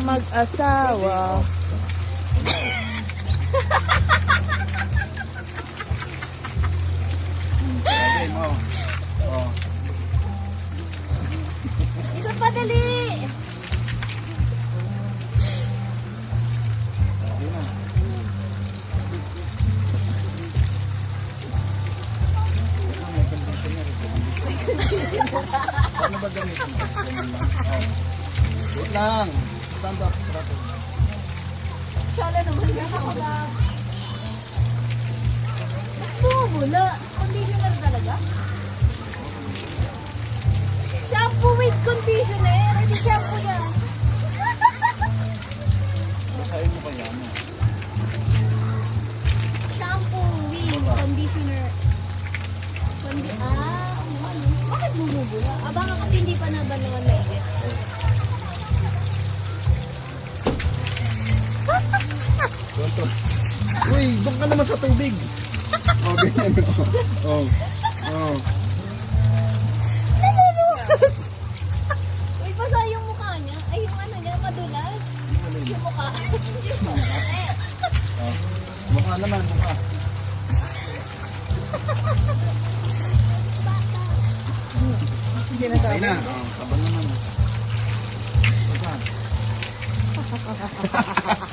mag-asawa. Isa pa dali. Ano ba gamitin mo? Wait lang. Stand up. Sala naman na ako na. Bumula. Conditioner talaga? Shampoo with conditioner. Hindi shampoo yan. Basahin mo kaya mo. Shampoo with conditioner. Bakit bumubula? Baka kasi hindi pa nabanawan na ito. Uy, doon ka naman sa tubig. Oh, ganyan. Oh. Oh. Uy, basa yung mukha niya. Ay, yung ano niya, madulas. Yung mukha. Oh. Mukha naman, mukha. Sige na Okay na. Oh, kaban naman. Basta.